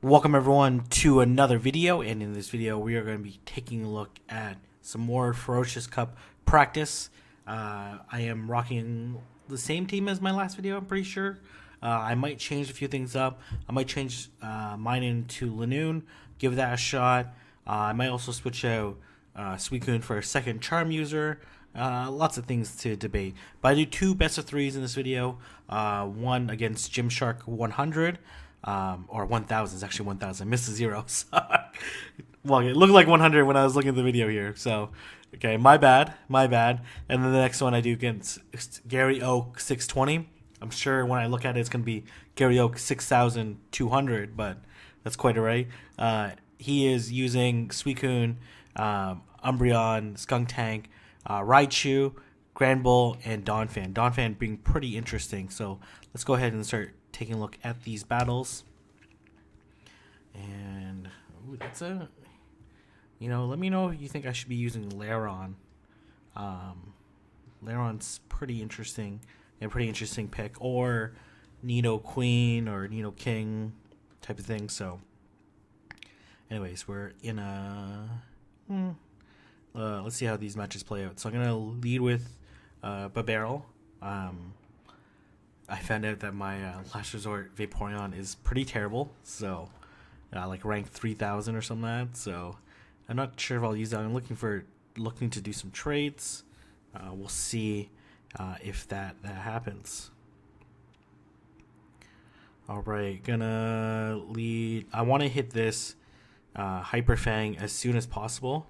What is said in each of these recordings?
Welcome everyone to another video, and in this video we are going to be taking a look at some more Ferocious Cup practice. I am rocking the same team as my last video, I'm pretty sure. I might change a few things up. I might change mine into Lanoon, give that a shot. I might also switch out Suicune for a second charm user. Lots of things to debate. But I do two best of threes in this video. One against Gymshark 100. Or 1,000. It's actually 1,000. I missed the zero. Well, it looked like 100 when I was looking at the video here. So, okay, my bad. And then the next one I do against Gary-oke 620. I'm sure when I look at it, it's going to be Gary-oke 6,200, but that's quite alright. He is using Suicune, Umbreon, Skuntank, Raichu, Granbull, and Donphan. Donphan being pretty interesting. So let's go ahead and start taking a look at these battles. And that's a, let me know if you think I should be using Lairon. Lairon's pretty interesting and pretty interesting pick, or Nidoqueen or Nidoking type of thing. So anyways, we're in a let's see how these matches play out. So I'm gonna lead with Babarrel. I found out that my Last Resort Vaporeon is pretty terrible, so like ranked 3,000 or something like that. So I'm not sure if I'll use that. I'm looking to do some trades. We'll see if that happens. All right, gonna lead. I want to hit this Hyper Fang as soon as possible,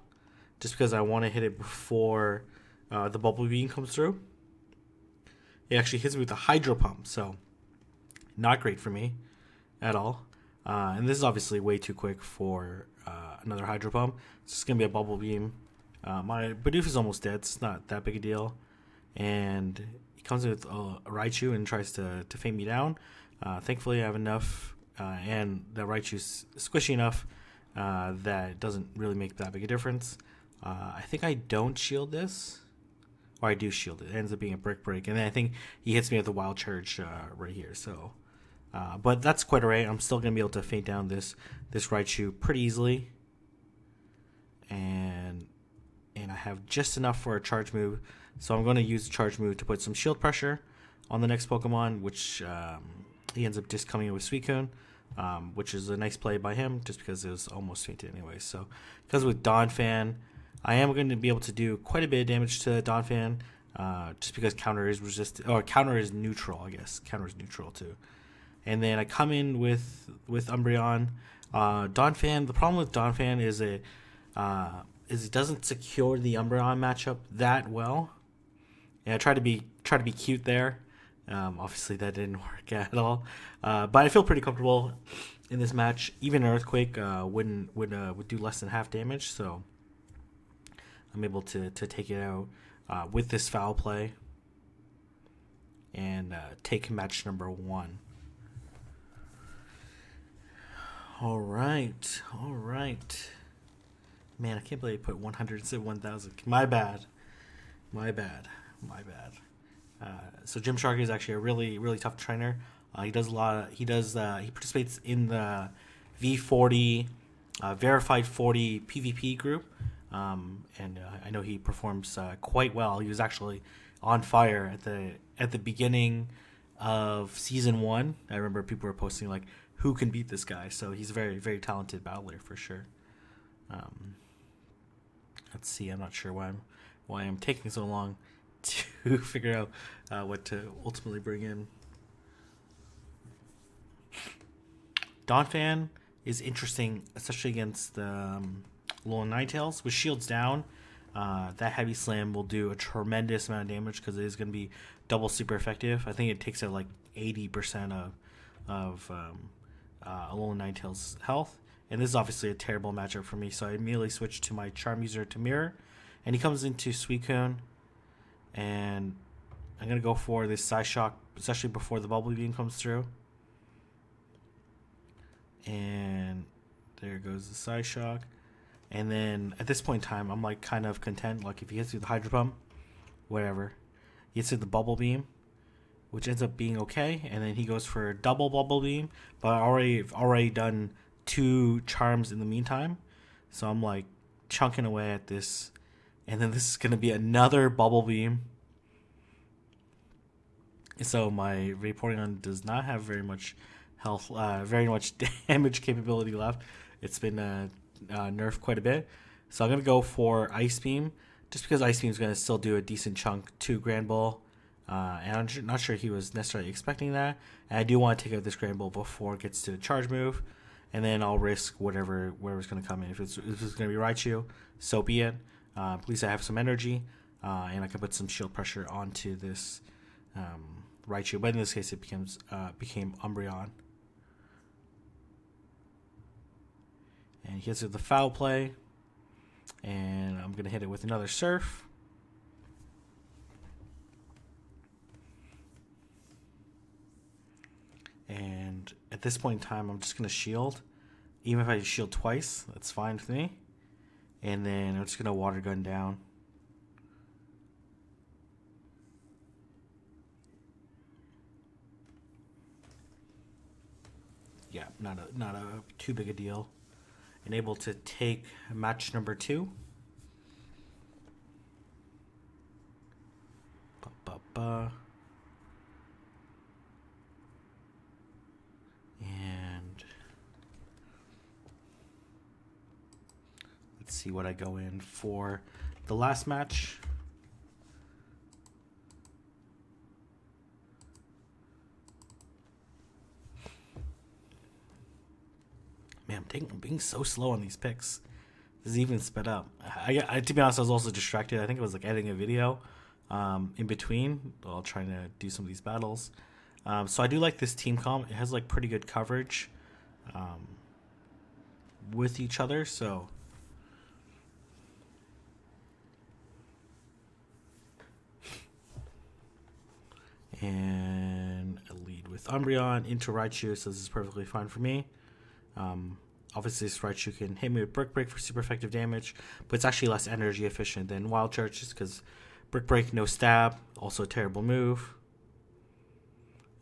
just because I want to hit it before the Bubble Beam comes through. It actually hits me with a Hydro Pump, so not great for me at all. And this is obviously way too quick for another Hydro Pump. It's just going to be a Bubble Beam. My Bidoof is almost dead. It's not that big a deal. And he comes in with a Raichu and tries to fade me down. Thankfully, I have enough, and the Raichu's squishy enough that it doesn't really make that big a difference. I think I don't shield this. Or I do shield it. It ends up being a brick break. And then I think he hits me with a wild charge right here. So, but that's quite alright. I'm still going to be able to fade down this Raichu pretty easily. And I have just enough for a charge move. So I'm going to use the charge move to put some shield pressure on the next Pokemon, which he ends up just coming in with Suicune, which is a nice play by him just because it was almost fainted anyway. So, because with Donphan, I am going to be able to do quite a bit of damage to Donphan, just because counter is resistant, or counter is neutral, I guess. Counter is neutral too. And then I come in with Umbreon. Donphan, the problem with Donphan is it doesn't secure the Umbreon matchup that well. And I try to be cute there. Obviously that didn't work at all. But I feel pretty comfortable in this match. Even Earthquake would do less than half damage, so I'm able to take it out with this foul play and take match number 1. All right. Man, I can't believe I put 100 instead of 1,000. My bad. So Gymshark is actually a really tough trainer. He participates in the V40 verified 40 PvP group. And I know he performs quite well. He was actually on fire at the beginning of season 1. I remember people were posting like, who can beat this guy? So he's a very talented battler for sure. Let's see. I'm not sure why I'm taking so long to figure out what to ultimately bring in. Donphan is interesting, especially against the Alolan Ninetales. With shields down, that heavy slam will do a tremendous amount of damage because it is going to be double super effective. I think it takes out like 80% of Alolan Ninetales' health. And this is obviously a terrible matchup for me, so I immediately switch to my charm user to Mirror. And he comes into Suicune, and I'm going to go for this Psyshock, especially before the Bubble Beam comes through. And there goes the Psyshock. And then at this point in time, I'm like kind of content. Like if he hits through the Hydro Pump, whatever. He hits through the Bubble Beam, which ends up being okay. And then he goes for a double Bubble Beam, but I've already done 2 charms in the meantime. So I'm like chunking away at this. And then this is going to be another Bubble Beam. So my Vaporeon does not have very much health, very much damage capability left. It's been nerfed quite a bit. So I'm going to go for Ice Beam, just because Ice Beam is going to still do a decent chunk to Grand Ball. And I'm not sure he was necessarily expecting that. And I do want to take out this Grand Ball before it gets to the charge move. And then I'll risk whatever's going to come in. If it's going to be Raichu, so be it. At least I have some energy. And I can put some shield pressure onto this Raichu. But in this case, it became Umbreon. And he hits it with the Foul Play. And I'm going to hit it with another Surf. And at this point in time, I'm just going to shield. Even if I shield twice, that's fine with me. And then I'm just going to Water Gun down. Yeah, not a too big a deal. And able to take match number 2. And let's see what I go in for the last match. Man, I'm being so slow on these picks. This is even sped up. I to be honest, I was also distracted. I think it was like editing a video in between while trying to do some of these battles. So I do like this team comp. It has like pretty good coverage with each other. So and a lead with Umbreon into Raichu. So this is perfectly fine for me. Obviously, this Raichu can hit me with Brick Break for super effective damage, but it's actually less energy efficient than Wild Charge just because Brick Break, no stab, also a terrible move.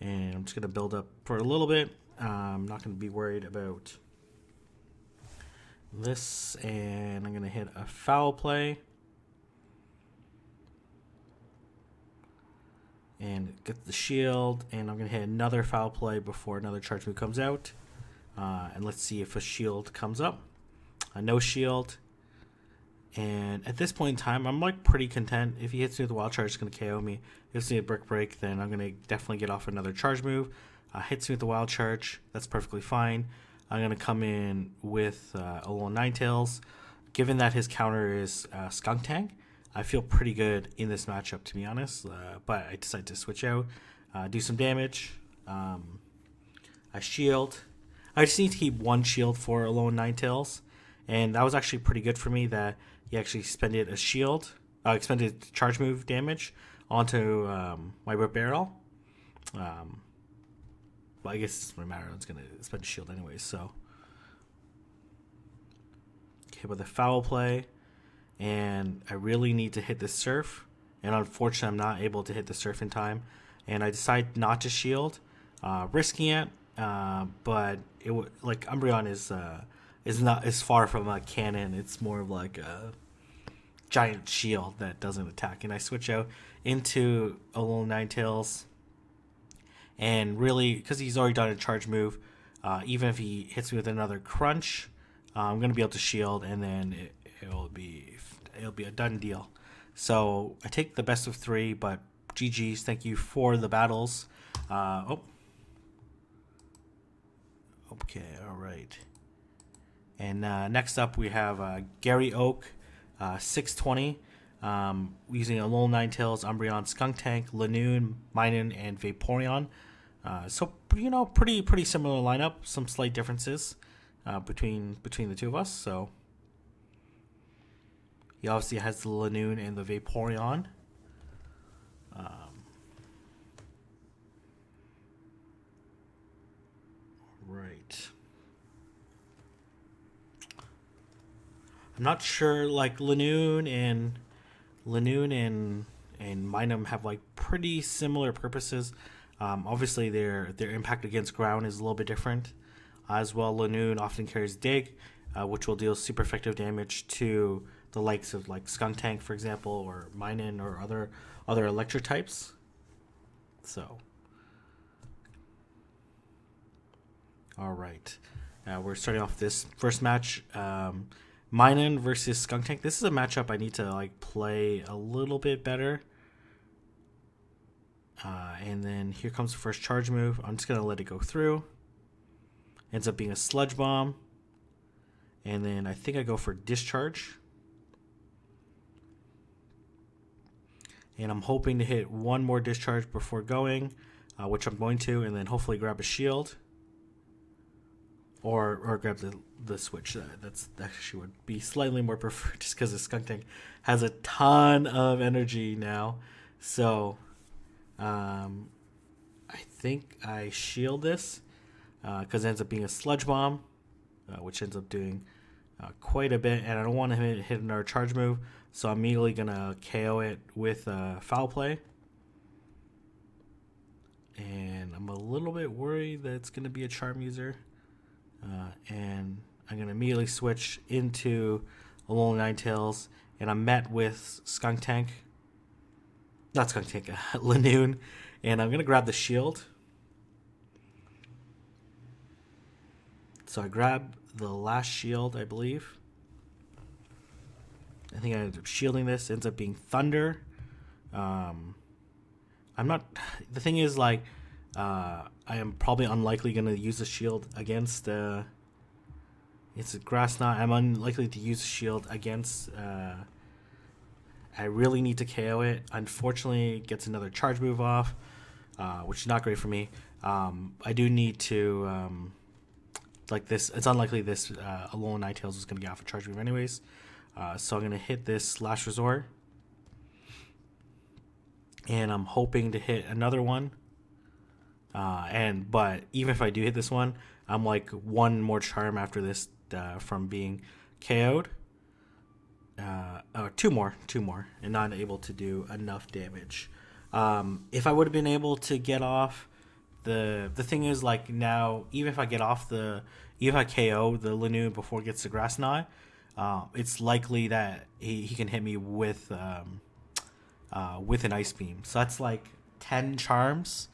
And I'm just going to build up for a little bit. I'm not going to be worried about this, and I'm going to hit a Foul Play. And get the shield, and I'm going to hit another Foul Play before another charge move comes out. And let's see if a shield comes up. No shield. And at this point in time, I'm like pretty content. If he hits me with the Wild Charge, it's going to KO me. If he hits me with Brick Break, then I'm going to definitely get off another charge move. Hits me with the Wild Charge. That's perfectly fine. I'm going to come in with Alolan Ninetales. Given that his counter is Skunk Tank, I feel pretty good in this matchup, to be honest. But I decided to switch out, do some damage. I shield. I just need to keep one shield for Alolan Ninetales, and that was actually pretty good for me that he actually expended a shield, expended charge move damage onto my Whip Barrel. But I guess my Marin's going to spend a shield anyways, so. Okay, with a Foul Play, and I really need to hit this Surf, and unfortunately I'm not able to hit the Surf in time, and I decide not to shield, risking it. But it like Umbreon is not as far from a cannon. It's more of like a giant shield that doesn't attack. And I switch out into Alolan Ninetales, and really because he's already done a charge move, even if he hits me with another Crunch, I'm gonna be able to shield, and then it'll be a done deal. So I take the best of 3, but GG's. Thank you for the battles. Okay, all right. And next up we have Gary-oke, 620, using a Alolan Ninetales, Umbreon, Skunk Tank, Lanoon, Minun, and Vaporeon. So pretty similar lineup. Some slight differences between the two of us. So he obviously has the Lanoon and the Vaporeon. Right. I'm not sure. Like Lanoon and Minun have like pretty similar purposes. Obviously, their impact against ground is a little bit different. As well, Lanoon often carries Dig, which will deal super effective damage to the likes of like Skuntank, for example, or Minun, or other electric types. So, all right, we're starting off this first match. Minun versus Skuntank. This is a matchup I need to like play a little bit better. And then here comes the first charge move. I'm just gonna let it go through. Ends up being a Sludge Bomb. And then I think I go for Discharge. And I'm hoping to hit one more Discharge before going, which I'm going to, and then hopefully grab a shield. Or grab the switch. That's actually would be slightly more preferred, just because the Skuntank has a ton of energy now. So I think I shield this, because it ends up being a Sludge Bomb, which ends up doing quite a bit, and I don't want to hit another charge move, so I'm immediately going to KO it with Foul Play. And I'm a little bit worried that it's going to be a Charm User, and I'm going to immediately switch into Alolan Ninetales, and I'm met with Skuntank. Not Skuntank, Lanoon, and I'm going to grab the shield. So I grab the last shield, I believe. I think I ended up shielding this. It ends up being Thunder. I'm not... The thing is, like, I am probably unlikely going to use the shield against... it's a Grass Knot. I'm unlikely to use the shield against... I really need to KO it. Unfortunately, it gets another charge move off, which is not great for me. I do need to... like this, it's unlikely this Alolan Ninetales is going to get off a charge move anyways. So I'm going to hit this Last Resort. And I'm hoping to hit another one. But even if I do hit this one, I'm like one more charm after this from being KO'd. Two more, and not able to do enough damage. If I would have been able to get off, the thing is, like, now, even if I get off even if I KO the Lanoon before it gets the Grass Knot, it's likely that he can hit me with an Ice Beam. So that's like 10 charms.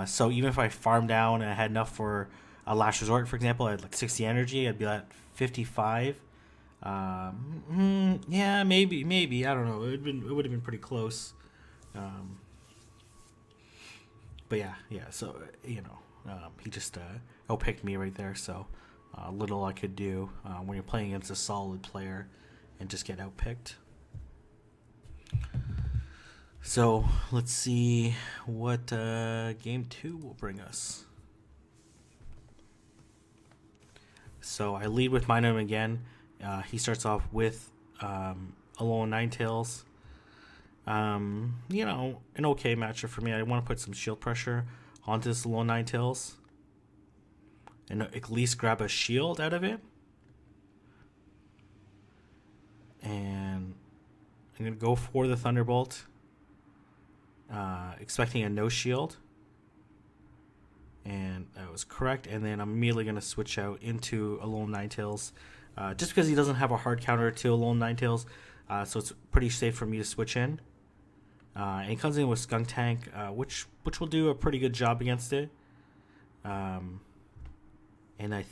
So even if I farm down and I had enough for a Last Resort, for example, I had like 60 energy, I'd be at 55. Yeah, maybe, I don't know. It would have been pretty close. But yeah. So he just outpicked me right there. So little I could do when you're playing against a solid player and just get outpicked. So let's see what game 2 will bring us. So I lead with Minun again. He starts off with Alolan Ninetales. An okay matchup for me. I want to put some shield pressure onto this Alolan Ninetales and at least grab a shield out of it. And I'm going to go for the Thunderbolt, expecting a no shield. And that was correct. And then I'm immediately going to switch out into Alolan Ninetales, just because he doesn't have a hard counter to Alolan Ninetales, so it's pretty safe for me to switch in. And he comes in with Skuntank, which will do a pretty good job against it. And I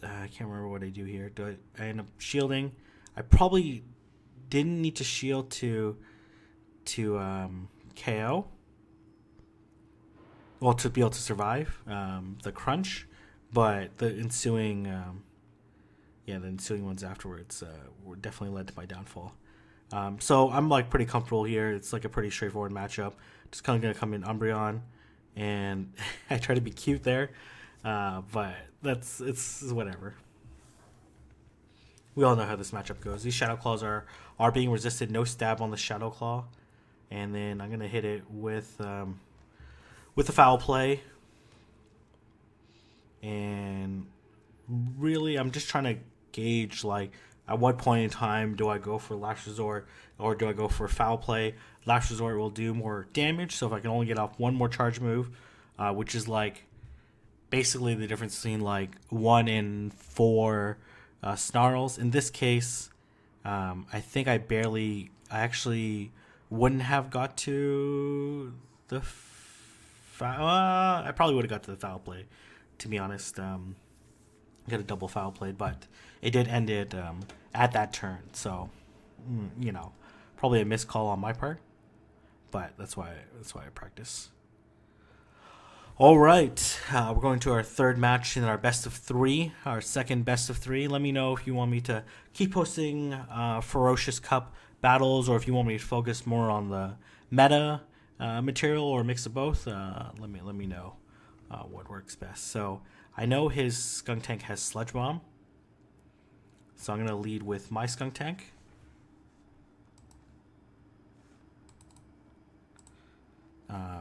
can't remember what I do here. I end up shielding? I probably didn't need to shield to KO. Well, to be able to survive the crunch, but the ensuing ones afterwards were definitely led to my downfall. So I'm like pretty comfortable here. It's like a pretty straightforward matchup. Just kind of gonna come in Umbreon, and I try to be cute there, but it's whatever. We all know how this matchup goes. These Shadow Claws are being resisted. No stab on the Shadow Claw, and then I'm gonna hit it with the Foul Play. And really, I'm just trying to gauge, like, at what point in time do I go for Last Resort or do I go for Foul Play? Last Resort will do more damage, so if I can only get off one more charge move, which is like basically the difference between like 1 and 4 snarls. In this case, I think I actually wouldn't have got to the I probably would have got to the foul play, to be honest. Got a double foul play, but it did end it at that turn. So, probably a missed call on my part, but that's why I practice. All right, we're going to our third match in our best of 3, our second best of 3. Let me know if you want me to keep posting Ferocious Cup battles, or if you want me to focus more on the meta material, or a mix of both. Let me know what works best. So I know his Skunk Tank has Sludge Bomb, so I'm going to lead with my Skunk Tank.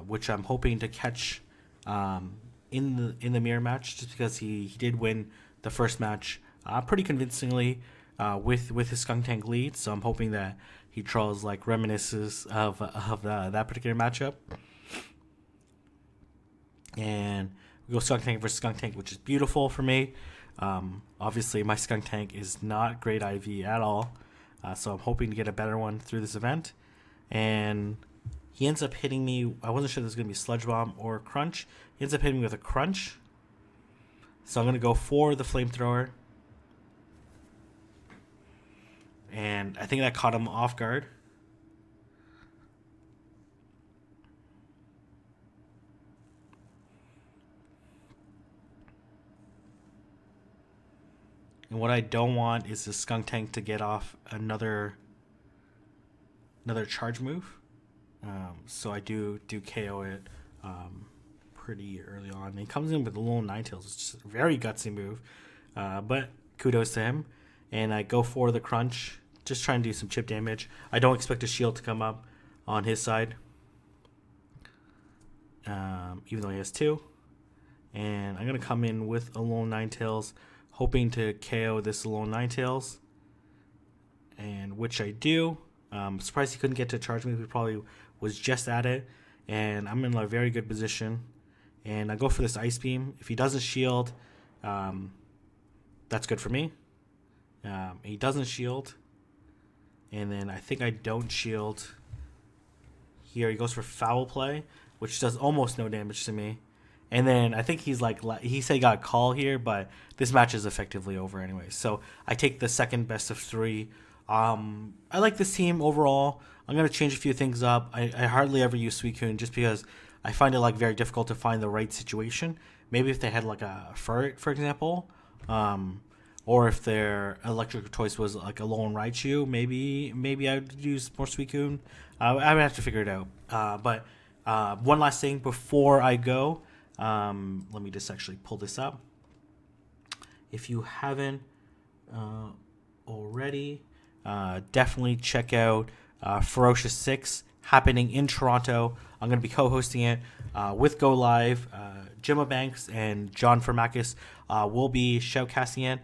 Which I'm hoping to catch in the mirror match, just because he did win the first match pretty convincingly with his Skunk Tank lead. So I'm hoping that he draws like reminiscences of that particular matchup. And we go Skunk Tank versus Skunk Tank, which is beautiful for me. Obviously, my Skunk Tank is not great IV at all, so I'm hoping to get a better one through this event. And he ends up hitting me. I wasn't sure this was going to be Sludge Bomb or Crunch. He ends up hitting me with a Crunch. So I'm going to go for the Flamethrower. And I think that caught him off guard. And what I don't want is the Skunk Tank to get off another charge move. So I do KO it pretty early on. He comes in with a little Ninetales. It's just a very gutsy move, but kudos to him. And I go for the Crunch, just trying to do some chip damage. I don't expect a shield to come up on his side, even though he has 2. And I'm going to come in with a lone Ninetales, hoping to KO this lone Ninetales, and which I do. Surprised he couldn't get to charge move. He probably was just at it, and I'm in a very good position. And I go for this Ice Beam. If he doesn't shield, that's good for me. He doesn't shield, and then I think I don't shield. Here he goes for Foul Play, which does almost no damage to me. And then I think he said he got a call here, but this match is effectively over anyway. So I take the second best of 3. I like this team overall. I'm going to change a few things up. I hardly ever use Suicune just because I find it like very difficult to find the right situation. Maybe if they had like a Ferret, for example, or if their electric choice was like a lone Raichu, maybe I would use more Suicune. I would have to figure it out. But one last thing before I go, let me just actually pull this up. If you haven't already, definitely check out Ferocious 6 happening in Toronto. I'm going to be co-hosting it with Go Live. Gemma Banks and John Firmakis will be shoutcasting it.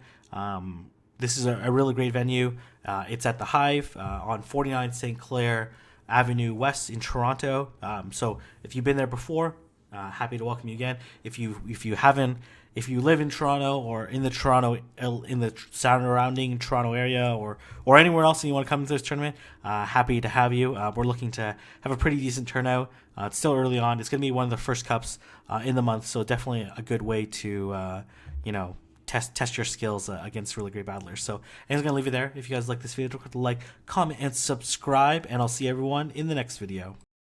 This is a really great venue. It's at the Hive on 49 St. Clair Avenue West in Toronto. So if you've been there before, happy to welcome you again. If you haven't, if you live in Toronto or in the surrounding Toronto area or anywhere else and you want to come to this tournament, happy to have you. We're looking to have a pretty decent turnout. It's still early on. It's going to be one of the first cups in the month, so definitely a good way to test your skills against really great battlers. So I'm going to leave it there. If you guys like this video, don't forget to like, comment, and subscribe, and I'll see everyone in the next video.